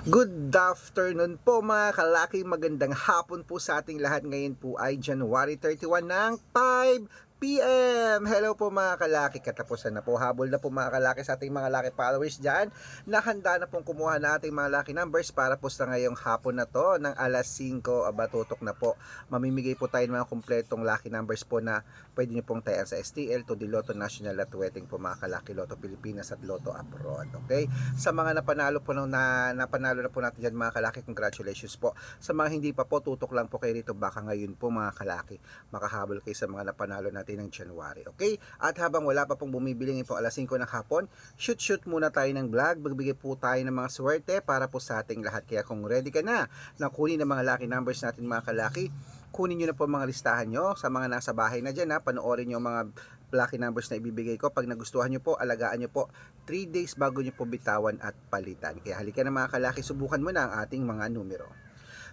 Good afternoon po mga kalaki, magandang hapon po sa ating lahat. Ngayon po ay January 31 ng 5 PM. Hello po mga kalaki, katapusan na po, habol na po mga kalaki sa ating mga laki followers dyan na handa na pong kumuha na ating mga laki numbers para po sa ngayong hapon na to ng alas 5, tutok na po. Mamimigay po tayo ng mga kumpletong laki numbers po na pwede nyo pong tayan sa STL, to the Lotto National at Wedding po mga kalaki, Lotto Pilipinas at Lotto Abroad. Okay? Sa mga napanalo po napanalo na po natin dyan mga kalaki, congratulations po. Sa mga hindi pa po, tutok lang po kayo rito, baka ngayon po mga kalaki makahabol kayo sa mga napanalo natin ng January. Okay? At habang wala pa pong bumibili ngayon po alas 5 ng hapon, shoot muna tayo ng vlog, magbigay po tayo ng mga swerte para po sa ating lahat. Kaya kung ready ka na kunin ng mga lucky numbers natin mga kalaki, kunin nyo na po mga listahan nyo. Sa mga nasa bahay na dyan, panoorin nyo mga lucky numbers na ibibigay ko. Pag nagustuhan nyo po, alagaan nyo po 3 days bago nyo po bitawan at palitan. Kaya halika na mga kalaki, subukan mo na ang ating mga numero.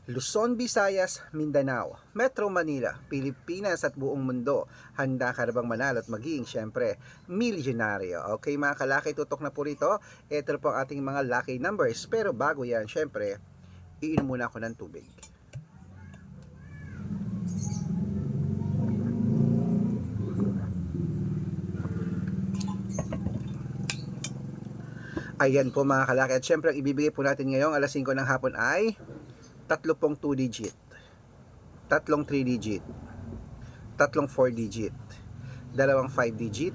Luzon, Visayas, Mindanao, Metro Manila, Pilipinas at buong mundo. Handa ka na bang manalo at maging, syempre, milyonaryo? Okay mga kalaki, tutok na po rito. Ito po ang ating mga lucky numbers. Pero bago yan, syempre, iinom muna ako ng tubig. Ayan po mga kalaki. At syempre, ang ibibigay po natin ngayong alas 5 ng hapon ay tatlo pong 2 digit, tatlong 3 digit, tatlong 4 digit, dalawang 5 digit,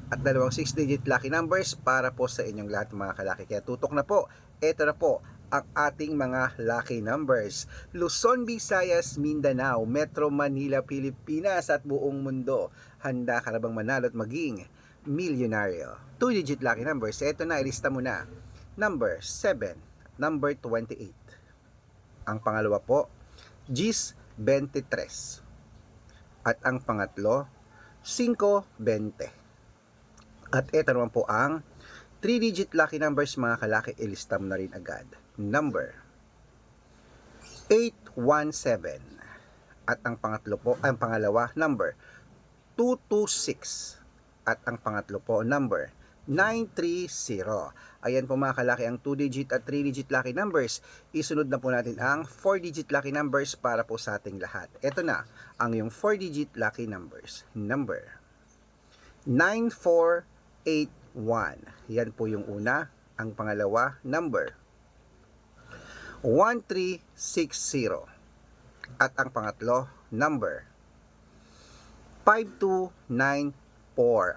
at dalawang 6 digit lucky numbers para po sa inyong lahat mga kalaki. Kaya tutok na po, eto na po ang ating mga lucky numbers. Luzon, Visayas, Mindanao, Metro Manila, Pilipinas at buong mundo. Handa ka na bang manalo at maging milyonaryo? 2 digit lucky numbers, eto na, ilista mo na. Number 7, number 28. Ang pangalawa po, Gis 23. At ang pangatlo, 520. At ito naman po ang 3-digit lucky numbers mga kalaki, ilista mo na rin agad. Number 817. At ang pangatlo po, ang pangalawa, number 226. At ang pangatlo po, number 930. Ayan po mga kalaki ang 2-digit at 3-digit lucky numbers. Isunod na po natin ang 4-digit lucky numbers para po sa ating lahat. Ito na ang yung 4-digit lucky numbers. Number 9481. Yan po yung una. Ang pangalawa, number 1360. At ang pangatlo, number 5294.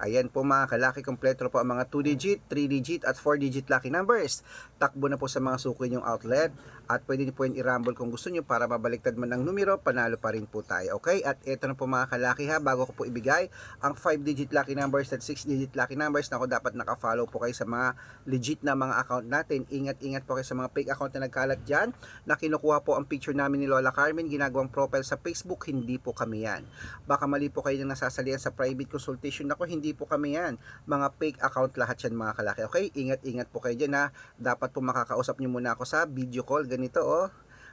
Ayan po mga kalaki, kompleto po ang mga 2-digit, 3-digit at 4-digit lucky numbers. Takbo na po sa mga suki nyong outlet at pwede nyo po yung i-rumble kung gusto nyo para mabaliktad man ang numero, panalo pa rin po tayo. Okay? At ito na po mga kalaki bago ko po ibigay ang 5-digit lucky numbers at 6-digit lucky numbers, na dapat naka-follow po kayo sa mga legit na mga account natin. Ingat po kayo sa mga fake account na nagkalat dyan, na kinukuha po ang picture namin ni Lola Carmen, ginagawang profile sa Facebook. Hindi po kami yan. Baka mali po kayo na nasasalihan sa private consultation. Ako, hindi po kami yan. Mga fake account lahat yan mga kalaki. Okay? Ingat po kayo dyan ha. Dapat po makakausap nyo muna ako sa video call. Ganito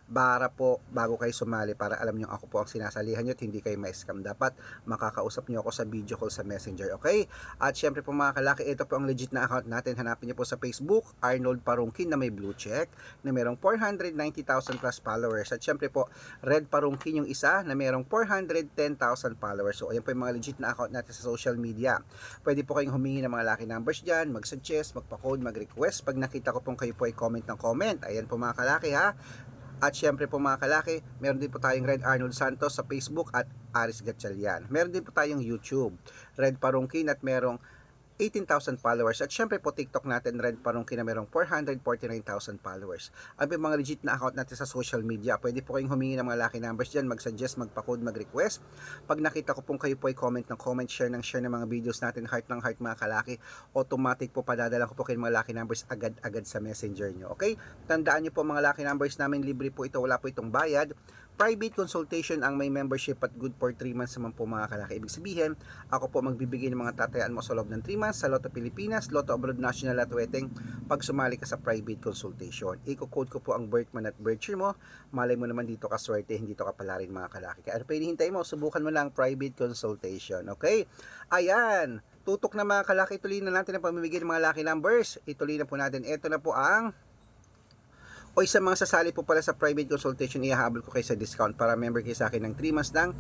para po bago kayo sumali, para alam nyo ako po ang sinasalihan nyo at hindi kayo ma-scam. Dapat makakausap nyo ako sa video call sa Messenger. Okay? At syempre po mga kalaki, ito po ang legit na account natin. Hanapin nyo po sa Facebook, Arnold Parungkin na may blue check, na merong 490,000 plus followers. At syempre po, Red Parungkin yung isa na merong 410,000 followers. So ayan po yung mga legit na account natin sa social media. Pwede po kayong humingi ng mga lucky numbers dyan, mag-suggest, magpa-code, mag-request. Pag nakita ko pong kayo po ay comment ng comment. Ayan po mga kalaki ha. At syempre po mga kalaki, meron din po tayong Red Arnold Santos sa Facebook at Aris Gatchalian. Meron din po tayong YouTube, Red Parungkin, at merong 18,000 followers. At syempre po TikTok natin, Red Parungkin, na merong 449,000 followers. Ang mga legit na account natin sa social media. Pwede po kayong humingi ng mga lucky numbers dyan, mag-suggest, magpa-code, mag-request. Pag nakita ko pong kayo po ay comment ng comment, share ng mga videos natin, heart ng heart mga kalaki, automatic po padadala ko po kayo mga lucky numbers agad-agad sa messenger nyo. Okay? Tandaan nyo po mga lucky numbers namin, libre po ito, wala po itong bayad. Private consultation ang may membership at good for 3 months naman po mga kalaki. Ibig sabihin, ako po magbibigay ng mga tatayaan mo sa loob ng 3 months sa Lotto Pilipinas, Lotto Abroad National at Wedding pag sumali ka sa private consultation. Iko-code ko po ang birth month at birth year mo. Malay mo naman dito ka swerte, hindi to ka pala rin mga kalaki. Kaya ano pa hinihintay mo? Subukan mo lang private consultation. Okay? Ayan. Tutok na mga kalaki, ituloy na natin ang pamimigay ng mga lucky numbers. Ituloy na po natin. Ito na po ang O sa mga sasali po pala sa private consultation, ihahabol ko kayo sa discount para member kayo sa akin ng 3 months ng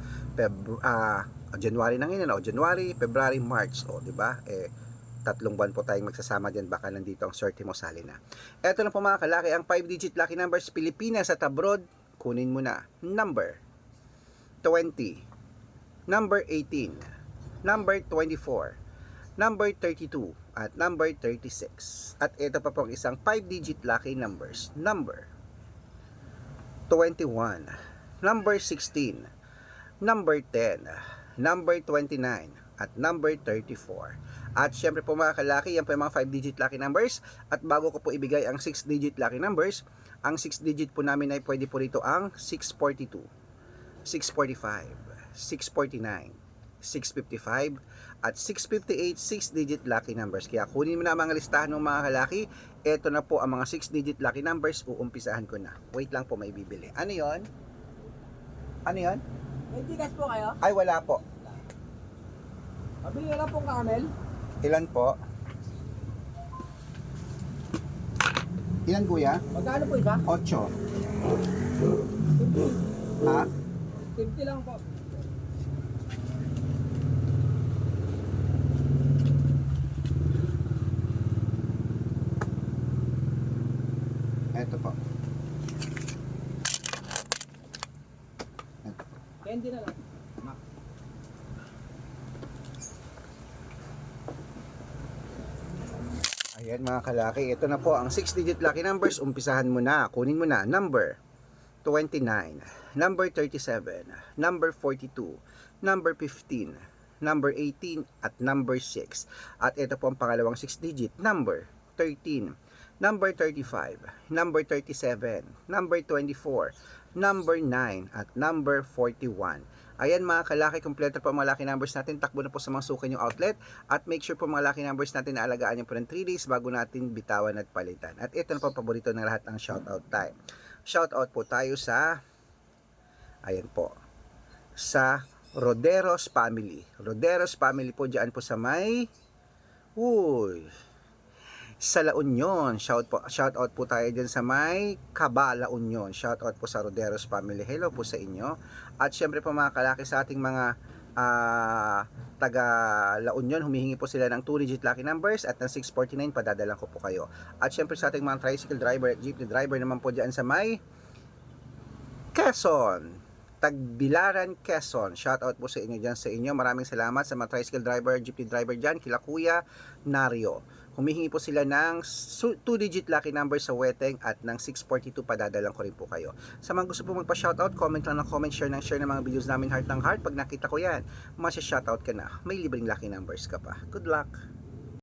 January na ngayon, o January, February, March, o di ba? 3 buwan po tayong magsasama diyan, baka nandito ang swerte mo, sali na. Eto na po mga kalaki, ang 5-digit lucky numbers Pilipinas at abroad, kunin mo na. Number 20, number 18, number 24, number 32, at number 36. At ito pa po ang isang 5-digit lucky numbers. Number 21, number 16, number 10, number 29, at number 34. At syempre po mga kalaki, yan po yung mga 5-digit lucky numbers. At bago ko po ibigay ang 6-digit lucky numbers, ang 6-digit po namin ay pwede po rito ang 642, 645, 649, 655, at 658 6-digit lucky numbers. Kaya kunin mo na ang mga listahan ng mga kalaki. Ito na po ang mga 6-digit lucky numbers. Uumpisahan ko na. Wait lang po, may bibili. Ano yon? Ano yon? May tigas po kayo? Ay, wala po. Pabili na lang pong caramel. Ilan po? Ilan kuya? Magkano po isa? 8. Ha? 50 lang po. Ito po. Candy na lang. Ayan mga kalaki, ito na po ang 6-digit lucky numbers. Umpisahan mo na, kunin mo na. Number 29, number 37, number 42, number 15, number 18, at number 6. At ito po ang pangalawang 6-digit, number 13, number 35, number 37, number 24, number 9, at number 41. Ayan mga kalaki, kompleto po ang mga lucky numbers natin. Takbo na po sa mga suki yung outlet. At make sure po mga lucky numbers natin na alagaan nyo po ng 3 days bago natin bitawan at palitan. At ito na po ang paborito ng lahat, ang shoutout time. Shoutout po tayo sa, ayan po, sa Roderos Family. Roderos Family po dyan po sa may, sa La Union. Shoutout po tayo dyan sa may Caba, La Union. Shoutout po sa Roderos Family. Hello po sa inyo. At syempre po mga kalaki, sa ating mga taga La Union, humihingi po sila ng 2-digit lucky numbers at ng 649, padadalan ko po kayo. At syempre sa ating mga tricycle driver at jeepney driver naman po dyan sa may Quezon, Tagbilaran, Quezon. Shoutout po sa inyo dyan sa inyo. Maraming salamat sa mga tricycle driver, jeepney driver dyan, kila Kuya Nario. Humihingi po sila ng 2-digit lucky number sa Weteng at ng 642, padadalang ko rin po kayo. Sa mga gusto po magpa-shoutout, comment lang ng comment, share ng mga videos namin, heart ng heart. Pag nakita ko yan, masya-shoutout ka na. May libreng lucky numbers ka pa. Good luck!